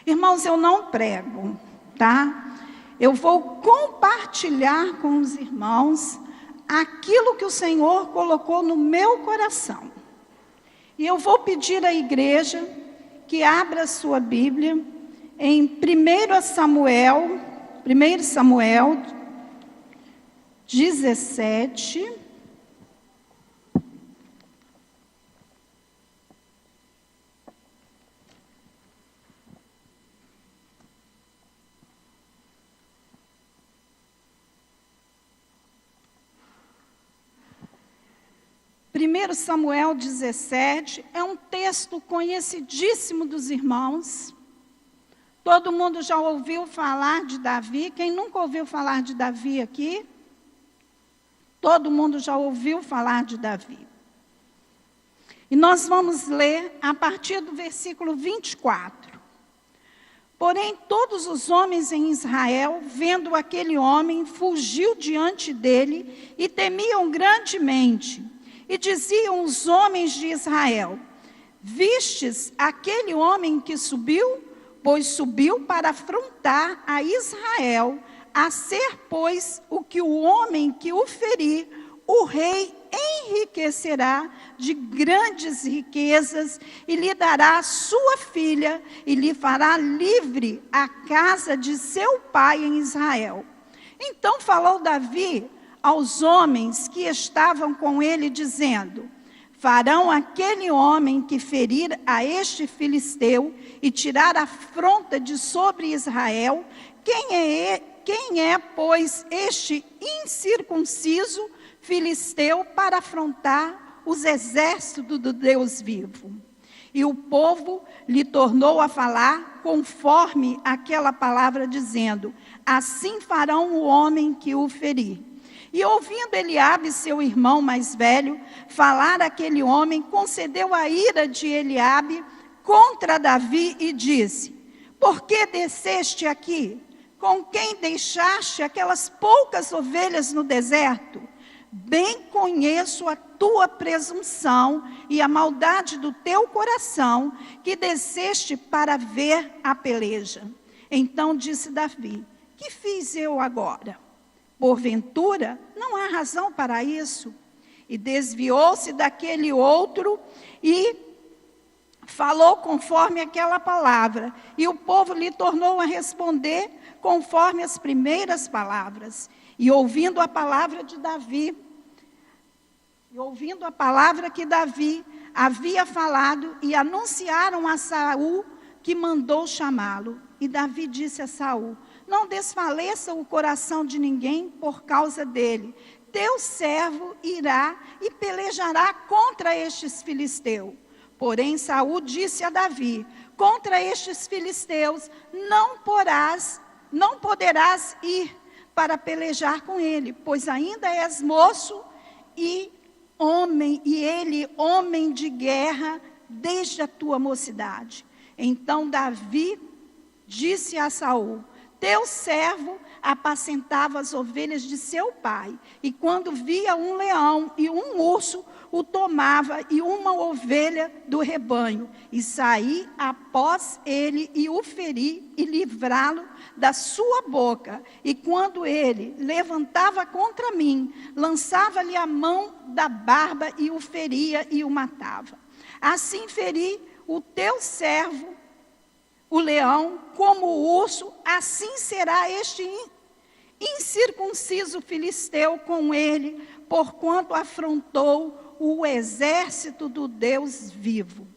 Irmãos, eu não prego, tá? Eu vou compartilhar com os irmãos aquilo que o Senhor colocou no meu coração. E eu vou pedir à igreja que abra a sua Bíblia em 1 Samuel 17. Primeiro Samuel 17 é um texto conhecidíssimo dos irmãos. Todo mundo já ouviu falar de Davi. Quem nunca ouviu falar de Davi aqui? Todo mundo já ouviu falar de Davi. E nós vamos ler a partir do versículo 24. Porém, todos os homens em Israel, vendo aquele homem, fugiu diante dele e temiam grandemente. E diziam os homens de Israel: vistes aquele homem que subiu? Pois subiu para afrontar a Israel, a ser, pois, o que o homem que o ferir, o rei enriquecerá de grandes riquezas, e lhe dará a sua filha, e lhe fará livre a casa de seu pai em Israel. Então falou Davi aos homens que estavam com ele, dizendo: farão aquele homem que ferir a este filisteu e tirar a afronta de sobre Israel? Quem é, pois, este incircunciso filisteu para afrontar os exércitos do Deus vivo? E o povo lhe tornou a falar conforme aquela palavra, dizendo: assim farão o homem que o ferir. E ouvindo Eliabe, seu irmão mais velho, falar aquele homem, concedeu a ira de Eliabe contra Davi e disse: por que desceste aqui? Com quem deixaste aquelas poucas ovelhas no deserto? Bem conheço a tua presunção e a maldade do teu coração, que desceste para ver a peleja. Então disse Davi: que fiz eu agora? Porventura, não há razão para isso. E desviou-se daquele outro e falou conforme aquela palavra. E o povo lhe tornou a responder conforme as primeiras palavras. E ouvindo a palavra de Davi, ouvindo a palavra que Davi havia falado, e anunciaram a Saul que mandou chamá-lo. E Davi disse a Saul: não desfaleça o coração de ninguém por causa dele. Teu servo irá e pelejará contra estes filisteus. Porém, Saul disse a Davi: contra estes filisteus não poderás ir para pelejar com ele, pois ainda és moço e ele homem de guerra desde a tua mocidade. Então Davi disse a Saul: teu servo apacentava as ovelhas de seu pai, e quando via um leão e um urso, o tomava, e uma ovelha do rebanho, e saí após ele e o feri, e livrá-lo da sua boca. E quando ele levantava contra mim, lançava-lhe a mão da barba, e o feria e o matava. Assim feri o teu servo, o leão, como o urso, assim será este incircunciso filisteu com ele, porquanto afrontou o exército do Deus vivo.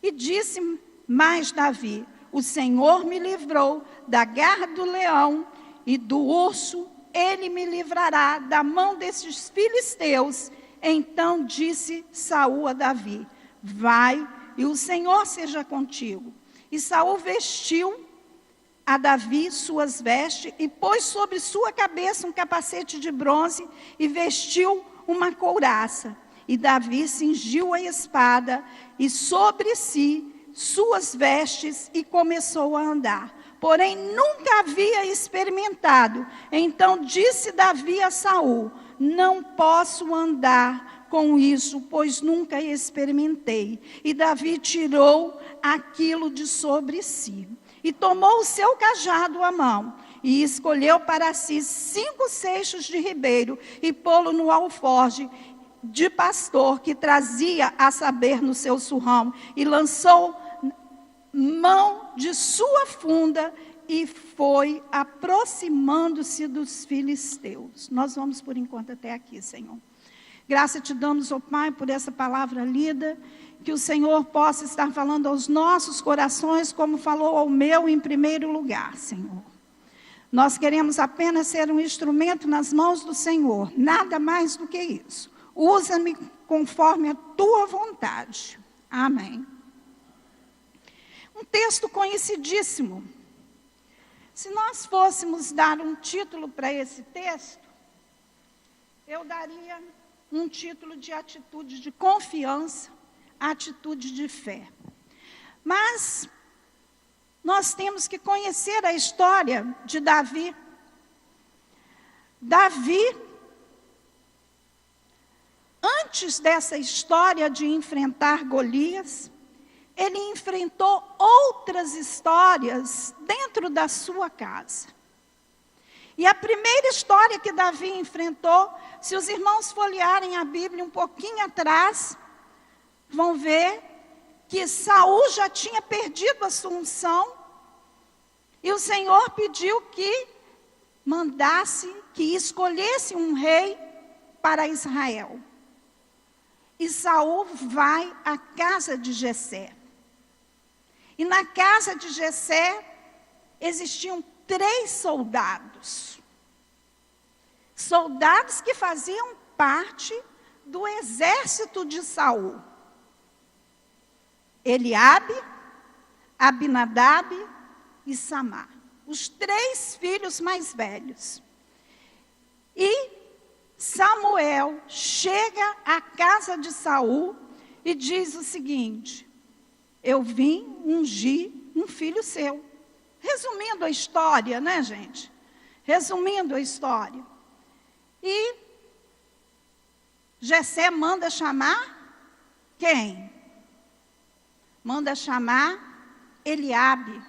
E disse mais Davi: o Senhor me livrou da garra do leão e do urso, ele me livrará da mão desses filisteus. Então disse Saul a Davi: vai, e o Senhor seja contigo. E Saul vestiu a Davi suas vestes, e pôs sobre sua cabeça um capacete de bronze, e vestiu uma couraça. E Davi cingiu a espada, e sobre si suas vestes, e começou a andar. Porém, nunca havia experimentado. Então disse Davi a Saul: não posso andar com isso, pois nunca experimentei. E Davi tirou aquilo de sobre si. E tomou o seu cajado à mão, e escolheu para si 5 seixos de ribeiro, e pô-lo no alforje de pastor, que trazia a saber no seu surrão, e lançou mão de sua funda, e foi aproximando-se dos filisteus. Nós vamos por enquanto até aqui, Senhor. Graça te damos, ó Pai, por essa palavra lida, que o Senhor possa estar falando aos nossos corações, como falou ao meu em primeiro lugar, Senhor. Nós queremos apenas ser um instrumento nas mãos do Senhor, nada mais do que isso. Usa-me conforme a tua vontade. Amém. Um texto conhecidíssimo. Se nós fôssemos dar um título para esse texto, eu daria um título de atitude de confiança, atitude de fé. Mas nós temos que conhecer a história de Davi. Davi, antes dessa história de enfrentar Golias, ele enfrentou outras histórias dentro da sua casa. E a primeira história que Davi enfrentou, se os irmãos folhearem a Bíblia um pouquinho atrás, vão ver que Saul já tinha perdido a sua unção, e o Senhor pediu que mandasse, que escolhesse um rei para Israel. E Saul vai à casa de Jessé. E na casa de Jessé existiam 3 soldados. Soldados que faziam parte do exército de Saul. Eliabe, Abinadab e Samar. Os 3 filhos mais velhos. E Samuel chega à casa de Saul e diz o seguinte: eu vim ungir um filho seu. Resumindo a história, né, gente? Resumindo a história. E Jessé manda chamar quem? Manda chamar Eliabe,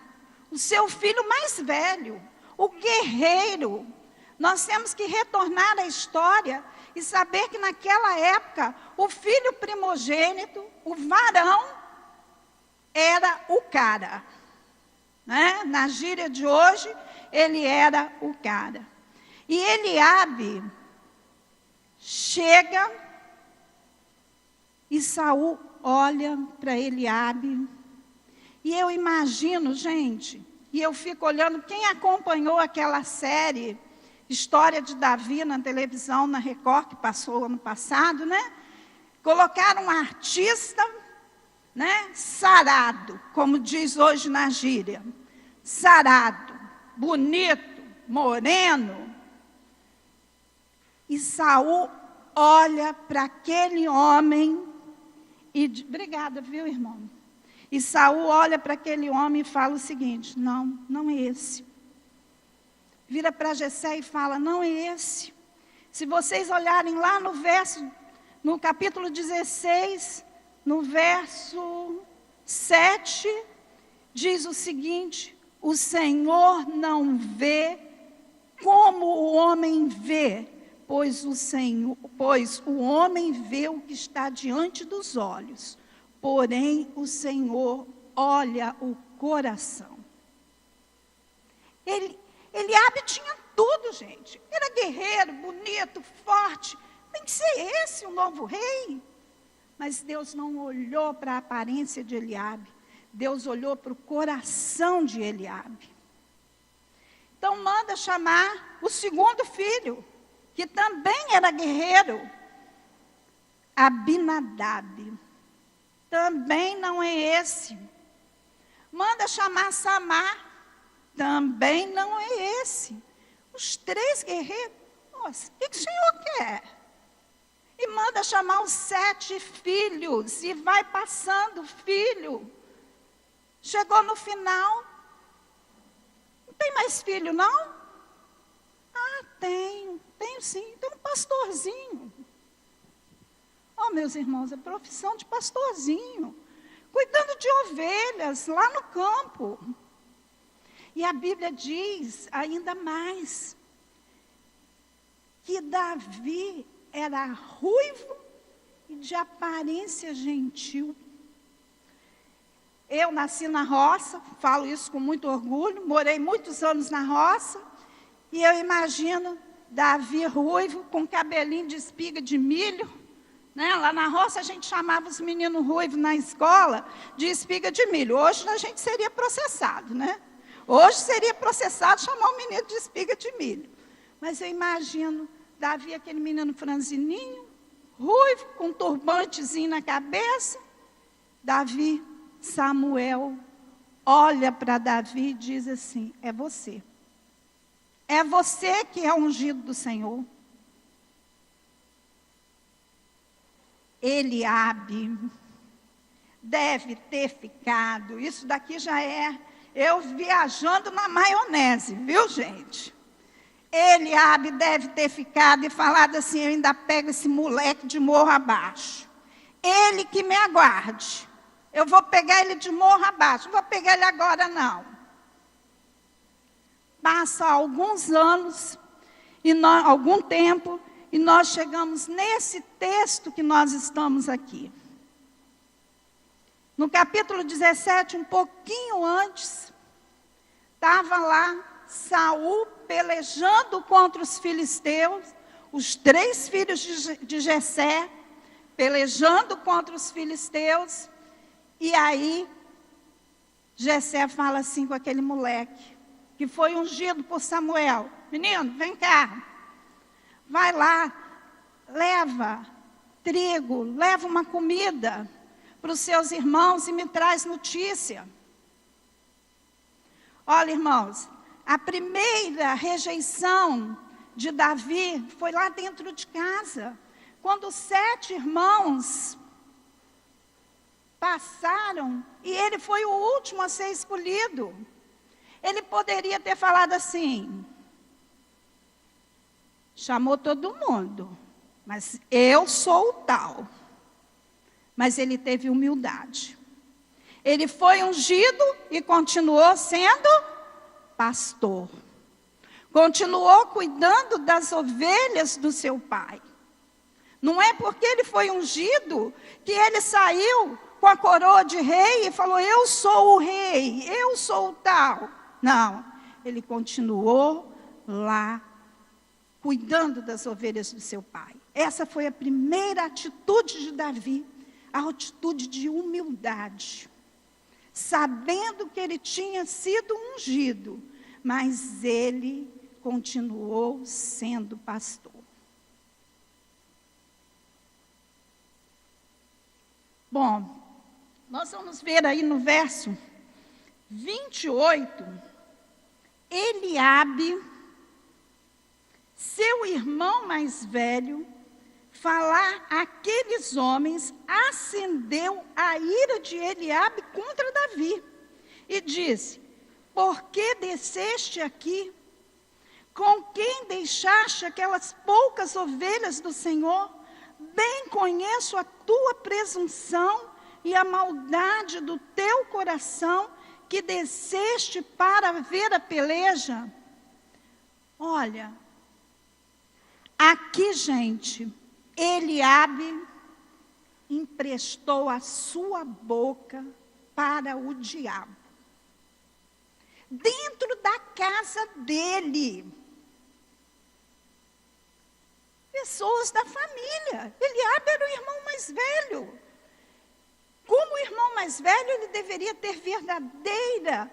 o seu filho mais velho, o guerreiro. Nós temos que retornar à história e saber que naquela época, o filho primogênito, o varão, era o cara, né? Na gíria de hoje, ele era o cara. E Eliabe chega e Saul olha para Eliabe. E eu imagino, gente, e eu fico olhando, quem acompanhou aquela série História de Davi na televisão, na Record, que passou ano passado, né? Colocaram um artista, né, sarado, como diz hoje na gíria, sarado, bonito, moreno. E Saul olha para aquele homem e obrigada, viu, irmão? E Saul olha para aquele homem e fala o seguinte: não, não é esse. Vira para Jessé e fala: não é esse. Se vocês olharem lá no capítulo 16, no verso 7, diz o seguinte: o Senhor não vê como o homem vê, pois o homem vê o que está diante dos olhos, porém o Senhor olha o coração. Eliabe tinha tudo, gente. Era guerreiro, bonito, forte. Tem que ser esse o novo rei. Mas Deus não olhou para a aparência de Eliabe. Deus olhou para o coração de Eliabe. Então manda chamar o segundo filho, que também era guerreiro, Abinadab. Também não é esse. Manda chamar Samar. Também não é esse. Os 3 guerreiros. Nossa, o que o Senhor quer? E manda chamar os 7 filhos. E vai passando filho. Chegou no final. Não tem mais filho, não? Ah, tenho sim. Tem um pastorzinho. Oh, meus irmãos, é profissão de pastorzinho. Cuidando de ovelhas lá no campo. E a Bíblia diz ainda mais, que Davi era ruivo e de aparência gentil. Eu nasci na roça, falo isso com muito orgulho, morei muitos anos na roça, e eu imagino Davi ruivo, com cabelinho de espiga de milho, né? Lá na roça a gente chamava os meninos ruivos na escola de espiga de milho. Hoje a gente seria processado, né? Hoje seria processado chamar o menino de espiga de milho. Mas eu imagino Davi, aquele menino franzininho, ruivo, com um turbantezinho na cabeça. Davi, Samuel olha para Davi e diz assim: é você. É você que é ungido do Senhor. Eliabe deve ter ficado, isso daqui já é eu viajando na maionese, viu, gente? Eliabe deve ter ficado e falado assim: eu ainda pego esse moleque de morro abaixo. Ele que me aguarde. Eu vou pegar ele de morro abaixo, não vou pegar ele agora não. Passa alguns anos, algum tempo, e nós chegamos nesse texto que nós estamos aqui. No capítulo 17, um pouquinho antes, estava lá Saul pelejando contra os filisteus, os 3 filhos de Jessé, pelejando contra os filisteus, e aí Jessé fala assim com aquele moleque, que foi ungido por Samuel: menino, vem cá, vai lá, leva trigo, leva uma comida para os seus irmãos e me traz notícia. Olha, irmãos, a primeira rejeição de Davi foi lá dentro de casa, quando 7 irmãos passaram e ele foi o último a ser escolhido. Ele poderia ter falado assim: chamou todo mundo, mas eu sou o tal. Mas ele teve humildade. Ele foi ungido e continuou sendo pastor. Continuou cuidando das ovelhas do seu pai. Não é porque ele foi ungido que ele saiu com a coroa de rei e falou: eu sou o rei, eu sou o tal. Não, ele continuou lá, cuidando das ovelhas do seu pai. Essa foi a primeira atitude de Davi, a atitude de humildade. Sabendo que ele tinha sido ungido, mas ele continuou sendo pastor. Bom, nós vamos ver aí no verso 28, Eliabe, seu irmão mais velho, falar àqueles homens, acendeu a ira de Eliabe contra Davi, e disse: por que desceste aqui? Com quem deixaste aquelas poucas ovelhas do Senhor? Bem conheço a tua presunção e a maldade do teu coração, que desceste para ver a peleja. Olha, aqui, gente, Eliabe emprestou a sua boca para o diabo. Dentro da casa dele. Pessoas da família. Eliabe era o irmão mais velho. Como o irmão mais velho, ele deveria ter verdadeira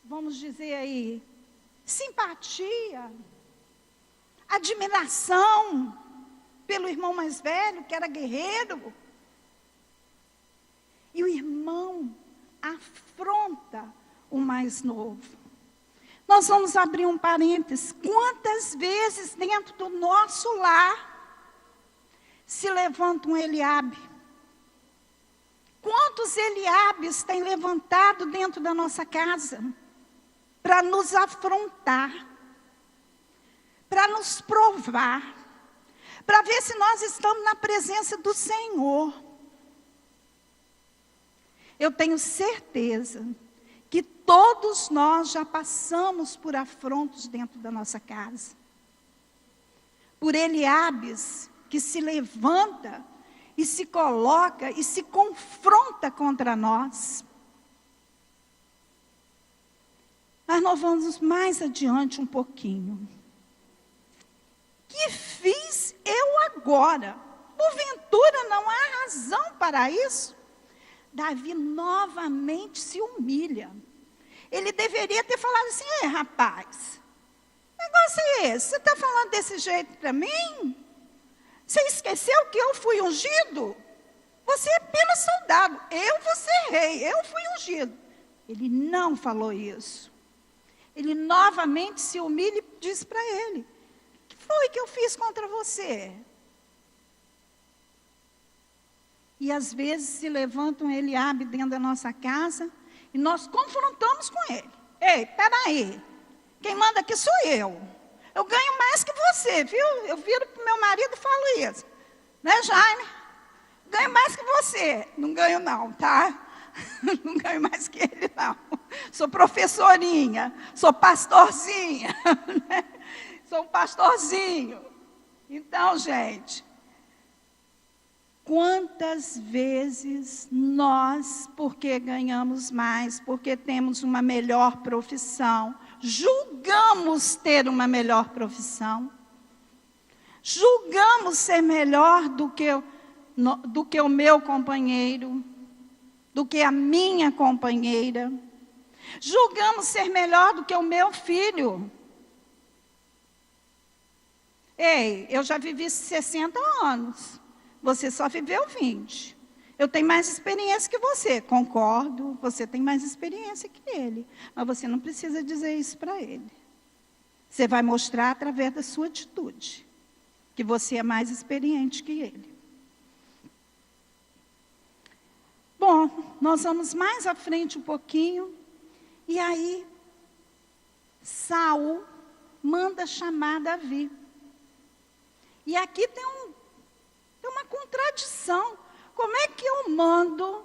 vamos dizer aí, simpatia, admiração pelo irmão mais velho, que era guerreiro. E o irmão afronta o mais novo. Nós vamos abrir um parênteses. Quantas vezes dentro do nosso lar se levanta um Eliabe? Quantos Eliabes têm levantado dentro da nossa casa para nos afrontar, para nos provar, para ver se nós estamos na presença do Senhor? Eu tenho certeza que todos nós já passamos por afrontos dentro da nossa casa. Por Eliabes, que se levanta e se coloca e se confronta contra nós. Mas nós vamos mais adiante um pouquinho. Que fiz eu agora? Porventura não há razão para isso? Davi novamente se humilha. Ele deveria ter falado assim: ei, rapaz, que negócio é esse? Você está falando desse jeito para mim? Você esqueceu que eu fui ungido? Você é apenas soldado, eu vou ser rei, eu fui ungido. Ele não falou isso. Ele novamente se humilha e diz para ele: o que foi que eu fiz contra você? E às vezes se levanta um Eliabe dentro da nossa casa e nós confrontamos com ele. Ei, peraí, quem manda aqui sou eu. Eu ganho mais que você, viu? Eu viro para o meu marido e falo isso. Né, Jaime? Ganho mais que você. Não ganho não, tá? Não ganho mais que ele, não. Sou professorinha, sou pastorzinha. Né? Sou um pastorzinho. Então, gente, quantas vezes nós, porque ganhamos mais, porque temos uma melhor profissão, julgamos ter uma melhor profissão, julgamos ser melhor do que o meu companheiro, do que a minha companheira, julgamos ser melhor do que o meu filho. Ei, eu já vivi 60 anos, você só viveu 20. Eu tenho mais experiência que você, concordo, você tem mais experiência que ele. Mas você não precisa dizer isso para ele. Você vai mostrar através da sua atitude, que você é mais experiente que ele. Bom, nós vamos mais à frente um pouquinho, e aí Saul manda chamar Davi. E aqui tem uma contradição. Como é que eu mando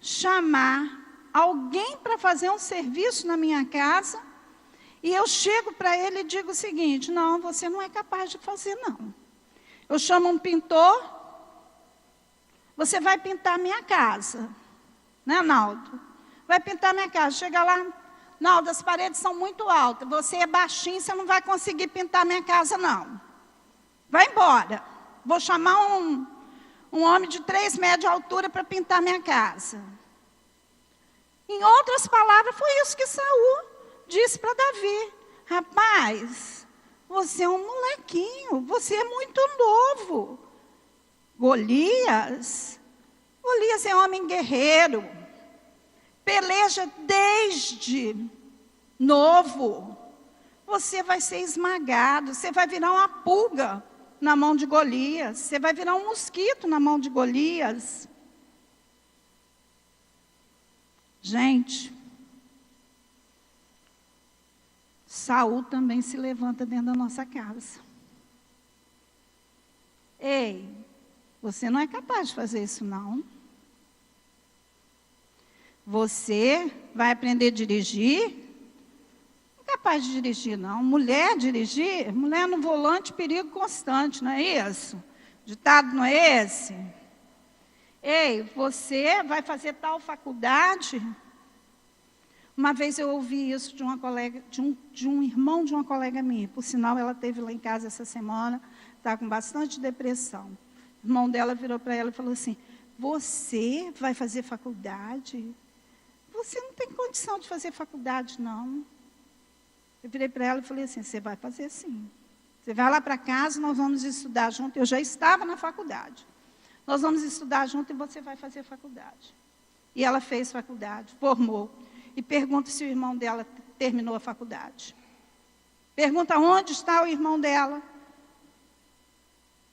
chamar alguém para fazer um serviço na minha casa e eu chego para ele e digo o seguinte: não, você não é capaz de fazer, não. Eu chamo um pintor, você vai pintar a minha casa, né, Naldo? Vai pintar a minha casa. Chega lá, Naldo, as paredes são muito altas, você é baixinho, você não vai conseguir pintar a minha casa, não. Vai embora. Vou chamar um homem de 3 metros de altura para pintar minha casa. Em outras palavras, foi isso que Saul disse para Davi: rapaz, você é um molequinho, você é muito novo. Golias é homem guerreiro, peleja desde novo. Você vai ser esmagado, você vai virar uma pulga na mão de Golias, você vai virar um mosquito na mão de Golias. Gente, Saul também se levanta dentro da nossa casa. Ei, você não é capaz de fazer isso, não. Você vai aprender a dirigir? Capaz de dirigir, não. Mulher dirigir, mulher no volante, perigo constante, não é isso? Ditado não é esse? Ei, você vai fazer tal faculdade? Uma vez eu ouvi isso de uma colega, de um irmão de uma colega minha, por sinal ela esteve lá em casa essa semana, está com bastante depressão. O irmão dela virou para ela e falou assim: você vai fazer faculdade? Você não tem condição de fazer faculdade, não. Eu virei para ela e falei assim: você vai fazer sim. Você vai lá para casa, nós vamos estudar junto. Eu já estava na faculdade. Nós vamos estudar junto e você vai fazer faculdade. E ela fez faculdade, formou. E pergunta se o irmão dela terminou a faculdade. Pergunta onde está o irmão dela.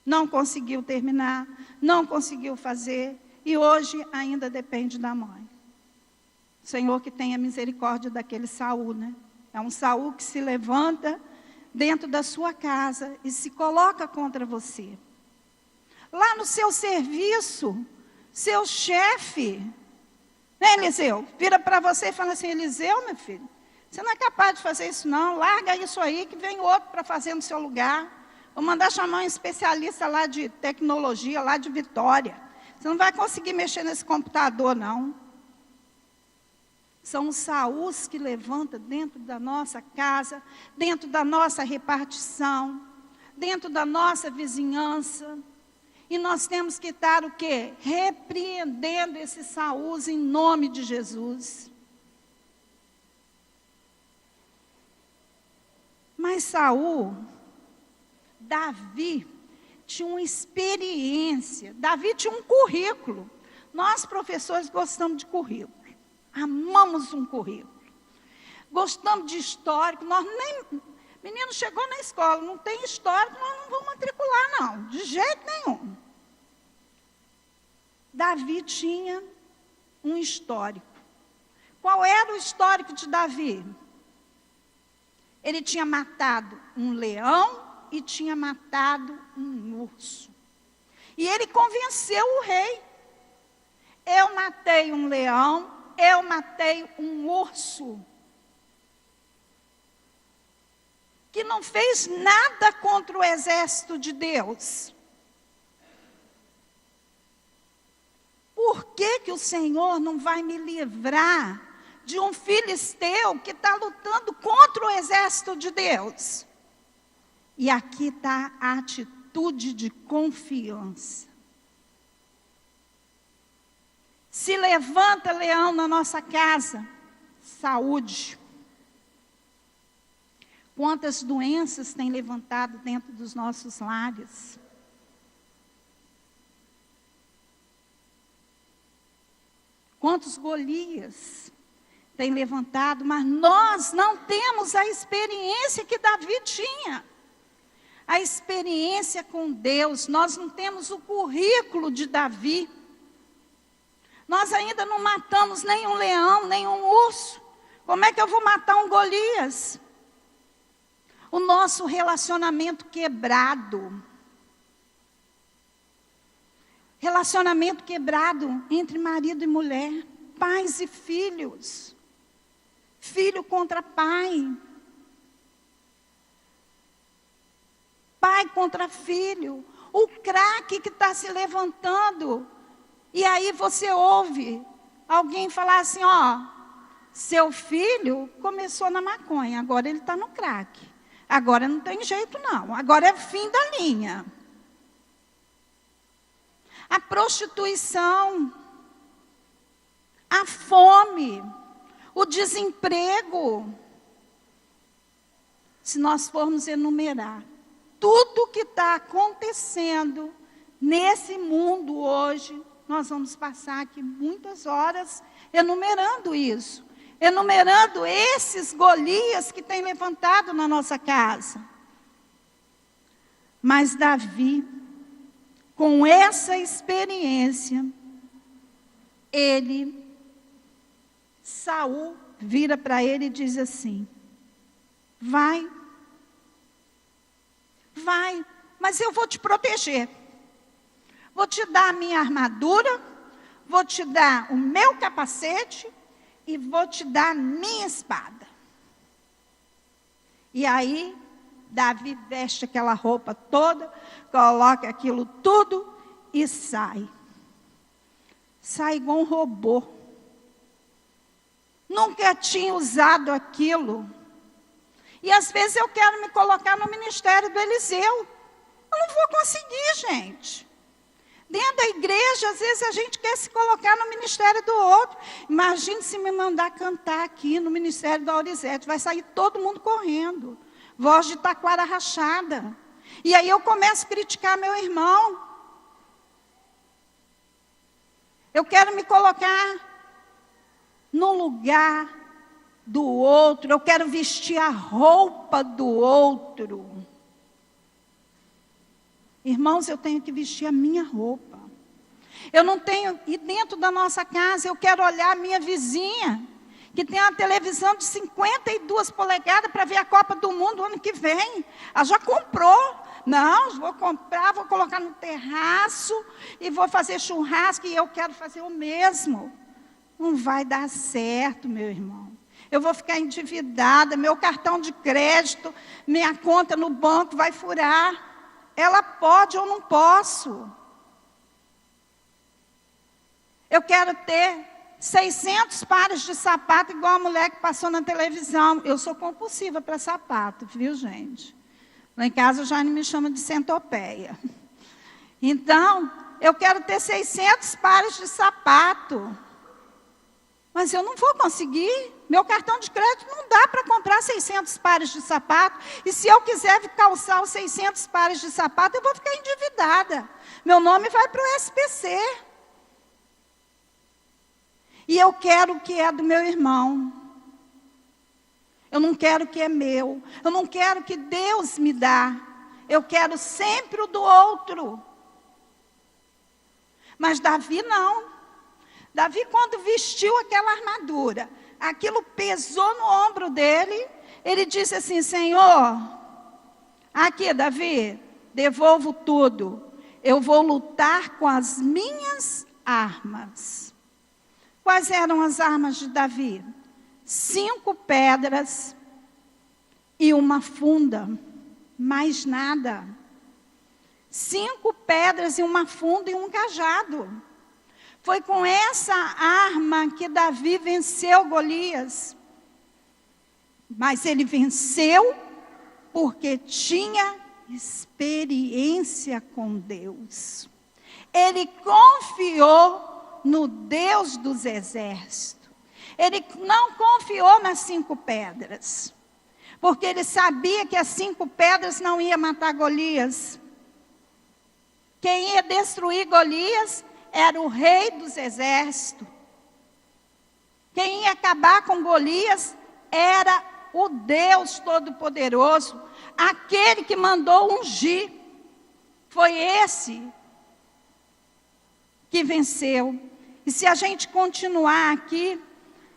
Não conseguiu terminar, não conseguiu fazer. E hoje ainda depende da mãe. O Senhor que tenha misericórdia daquele Saul, né? É um Saul que se levanta dentro da sua casa e se coloca contra você. Lá no seu serviço, seu chefe Né, Eliseu? Vira para você e fala assim, Eliseu, meu filho, você não é capaz de fazer isso não, larga isso aí que vem outro para fazer no seu lugar. Vou mandar chamar um especialista lá de tecnologia, lá de Vitória. Você não vai conseguir mexer nesse computador, não. São os Saús que levantam dentro da nossa casa, dentro da nossa repartição, dentro da nossa vizinhança. E nós temos que estar o quê? Repreendendo esses Saús em nome de Jesus. Mas Saul, Davi, tinha uma experiência. Davi tinha um currículo. Nós, professores, gostamos de currículo. Amamos um currículo. Gostamos de histórico. Nós nem... Menino chegou na escola, não tem histórico, nós não vamos matricular, não. De jeito nenhum. Davi tinha um histórico. Qual era o histórico de Davi? Ele tinha matado um leão e tinha matado um urso. E ele convenceu o rei. Eu matei um leão, eu matei um urso. Que não fez nada contra o exército de Deus. Por que que o Senhor não vai me livrar de um filisteu que está lutando contra o exército de Deus? E aqui está a atitude de confiança. Se levanta leão na nossa casa, saúde. Quantas doenças tem levantado dentro dos nossos lares? Quantos Golias tem levantado, mas nós não temos a experiência que Davi tinha. A experiência com Deus, nós não temos o currículo de Davi. Nós ainda não matamos nenhum leão, nenhum urso. Como é que eu vou matar um Golias? O nosso relacionamento quebrado. Relacionamento quebrado entre marido e mulher, pais e filhos. Filho contra pai. Pai contra filho. O craque que está se levantando. E aí você ouve alguém falar assim, ó, seu filho começou na maconha, agora ele está no crack. Agora não tem jeito não, agora é o fim da linha. A prostituição, a fome, o desemprego. Se nós formos enumerar tudo que está acontecendo nesse mundo hoje, nós vamos passar aqui muitas horas enumerando isso. Enumerando esses Golias que tem levantado na nossa casa. Mas Davi, com essa experiência, Saul vira para ele e diz assim, vai, mas eu vou te proteger. Vou te dar a minha armadura, vou te dar o meu capacete e vou te dar a minha espada. E aí, Davi veste aquela roupa toda, coloca aquilo tudo e sai. Sai igual um robô. Nunca tinha usado aquilo. E às vezes eu quero me colocar no ministério do Eliseu. Eu não vou conseguir, gente. Dentro da igreja, às vezes a gente quer se colocar no ministério do outro. Imagine se me mandar cantar aqui no ministério da Aurizete. Vai sair todo mundo correndo. Voz de taquara rachada. E aí eu começo a criticar meu irmão. Eu quero me colocar no lugar do outro. Eu quero vestir a roupa do outro. Irmãos, eu tenho que vestir a minha roupa. Eu não tenho, e dentro da nossa casa, eu quero olhar a minha vizinha, que tem uma televisão de 52 polegadas para ver a Copa do Mundo ano que vem. Ela já comprou. Não, vou comprar, vou colocar no terraço e vou fazer churrasco e eu quero fazer o mesmo. Não vai dar certo, meu irmão. Eu vou ficar endividada, meu cartão de crédito, minha conta no banco vai furar. Ela pode ou não posso. Eu quero ter 600 pares de sapato, igual a mulher que passou na televisão. Eu sou compulsiva para sapato, viu, gente? Lá em casa o Jaime me chama de centopeia. Então, eu quero ter 600 pares de sapato. Mas eu não vou conseguir. Meu cartão de crédito não dá para comprar 600 pares de sapato. E se eu quiser calçar os 600 pares de sapato, eu vou ficar endividada. Meu nome vai para o SPC. E eu quero o que é do meu irmão. Eu não quero o que é meu. Eu não quero o que Deus me dá. Eu quero sempre o do outro. Mas Davi não. Davi, quando vestiu aquela armadura, aquilo pesou no ombro dele. Ele disse assim: Senhor, aqui, Davi, devolvo tudo. Eu vou lutar com as minhas armas. Quais eram as armas de Davi? 5 pedras e uma funda, mais nada. 5 pedras e uma funda e um cajado. Foi com essa arma que Davi venceu Golias. Mas ele venceu porque tinha experiência com Deus. Ele confiou no Deus dos exércitos. Ele não confiou nas 5 pedras. Porque ele sabia que as 5 pedras não iam matar Golias. Quem ia destruir Golias era o rei dos exércitos. Quem ia acabar com Golias era o Deus Todo-Poderoso. Aquele que mandou ungir. Foi esse que venceu. E se a gente continuar aqui,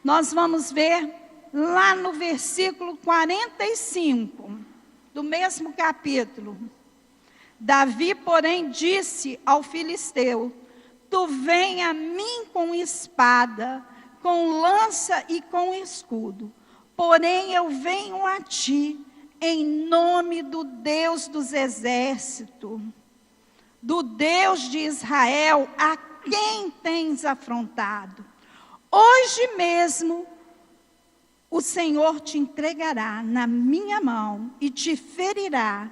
nós vamos ver lá no versículo 45, do mesmo capítulo. Davi, porém, disse ao filisteu: Tu vem a mim com espada, com lança e com escudo. Porém, eu venho a ti em nome do Deus dos exércitos, do Deus de Israel, a quem tens afrontado. Hoje mesmo o Senhor te entregará na minha mão e te ferirá,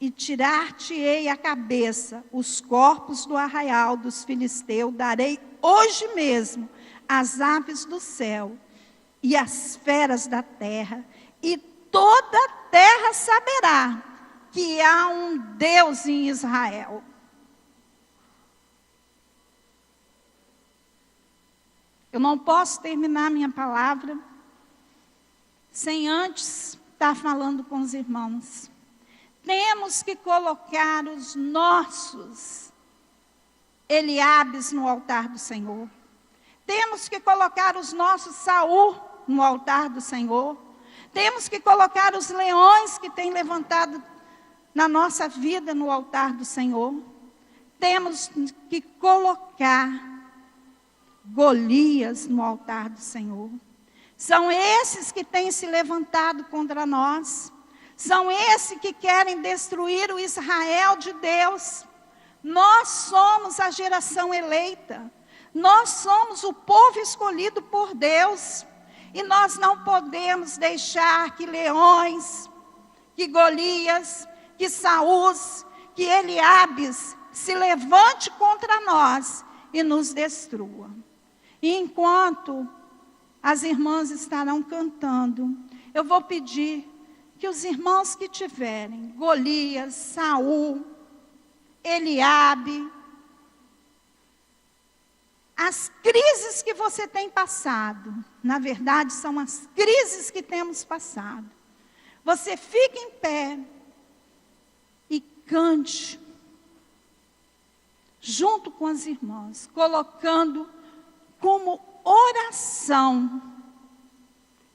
e tirar-te-ei a cabeça, os corpos do arraial dos filisteus, darei hoje mesmo as aves do céu e as feras da terra, e toda a terra saberá que há um Deus em Israel. Eu não posso terminar minha palavra sem antes estar falando com os irmãos. Temos que colocar os nossos Eliabes no altar do Senhor. Temos que colocar os nossos Saul no altar do Senhor. Temos que colocar os leões que têm levantado na nossa vida no altar do Senhor. Temos que colocar Golias no altar do Senhor. São esses que têm se levantado contra nós. São esses que querem destruir o Israel de Deus. Nós somos a geração eleita. Nós somos o povo escolhido por Deus. E nós não podemos deixar que leões, que Golias, que Saúl, que Eliabes se levante contra nós e nos destrua. E enquanto as irmãs estarão cantando, eu vou pedir que os irmãos que tiverem Golias, Saúl, Eliabe, as crises que você tem passado, na verdade são as crises que temos passado. Você fique em pé e cante junto com as irmãs, colocando como oração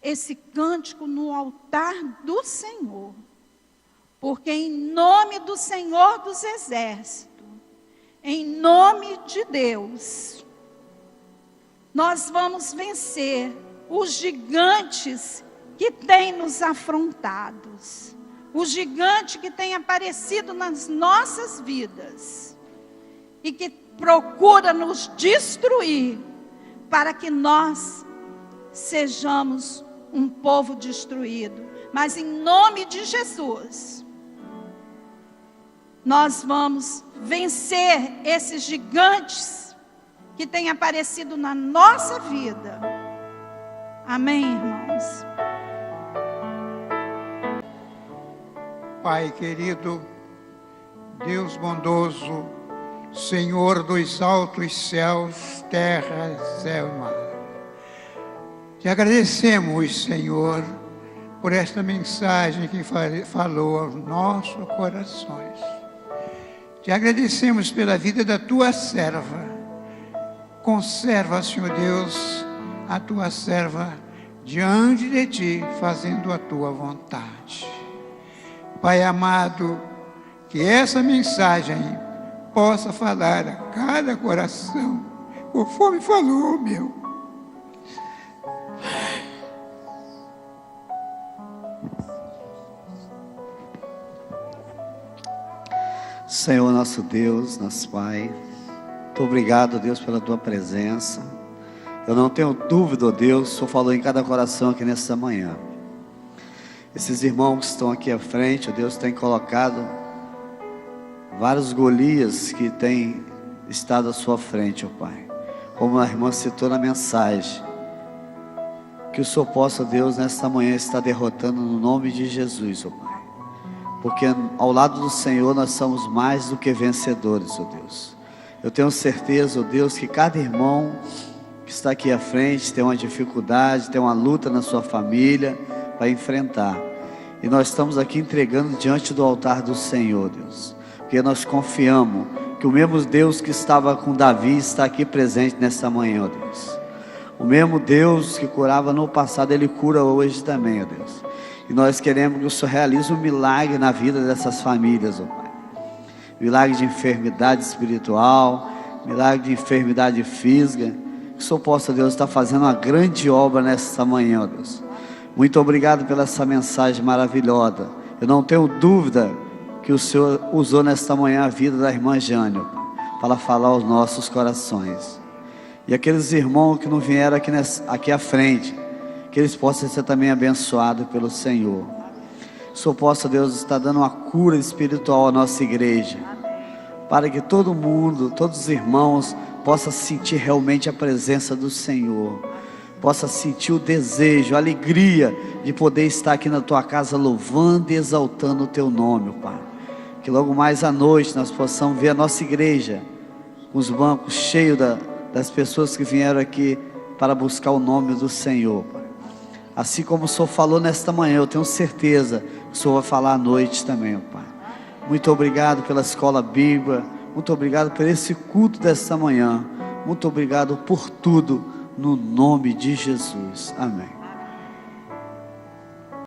esse cântico no altar do Senhor. Porque em nome do Senhor dos Exércitos, em nome de Deus, nós vamos vencer os gigantes que têm nos afrontados, o gigante que tem aparecido nas nossas vidas e que procura nos destruir, para que nós sejamos um povo destruído. Mas em nome de Jesus, nós vamos vencer esses gigantes que têm aparecido na nossa vida. Amém, irmãos? Pai querido, Deus bondoso, Senhor dos altos céus, terra, céu e mar, te agradecemos, Senhor, por esta mensagem que falou aos nossos corações. Te agradecemos pela vida da tua serva. Conserva, Senhor Deus, a tua serva diante de ti, fazendo a tua vontade. Pai amado, que essa mensagem possa falar a cada coração, conforme falou o meu. Senhor nosso Deus, nosso Pai, muito obrigado, Deus, pela tua presença. Eu não tenho dúvida, ó Deus, o Senhor falou em cada coração aqui nessa manhã. Esses irmãos que estão aqui à frente, ó Deus, tem colocado vários Golias que têm estado à sua frente, ó Pai. Como a irmã citou na mensagem, que o Senhor possa, Deus, nesta manhã estar derrotando no nome de Jesus, ó Pai. Porque ao lado do Senhor nós somos mais do que vencedores, ó Deus. Eu tenho certeza, ó Deus, que cada irmão que está aqui à frente tem uma dificuldade, tem uma luta na sua família para enfrentar. E nós estamos aqui entregando diante do altar do Senhor, Deus. Porque nós confiamos que o mesmo Deus que estava com Davi está aqui presente nesta manhã, ó Deus. O mesmo Deus que curava no passado, Ele cura hoje também, ó Deus. E nós queremos que o Senhor realize um milagre na vida dessas famílias, ó Pai. Milagre de enfermidade espiritual, milagre de enfermidade física. Que o Senhor possa, Deus, estar fazendo uma grande obra nesta manhã, ó Deus. Muito obrigado pela essa mensagem maravilhosa. Eu não tenho dúvida que o Senhor usou nesta manhã a vida da irmã Jânio para falar aos nossos corações. E aqueles irmãos que não vieram aqui à frente, que eles possam ser também abençoados pelo Senhor. Que o Senhor possa, Deus, estar dando uma cura espiritual à nossa igreja, para que todo mundo, todos os irmãos possam sentir realmente a presença do Senhor, possa sentir o desejo, a alegria de poder estar aqui na tua casa louvando e exaltando o teu nome, Pai. Que logo mais à noite nós possamos ver a nossa igreja com os bancos cheios das pessoas que vieram aqui para buscar o nome do Senhor, Pai. Assim como o Senhor falou nesta manhã, eu tenho certeza que o Senhor vai falar à noite também, Pai. Muito obrigado pela escola bíblica, muito obrigado por esse culto desta manhã, muito obrigado por tudo, no nome de Jesus, amém.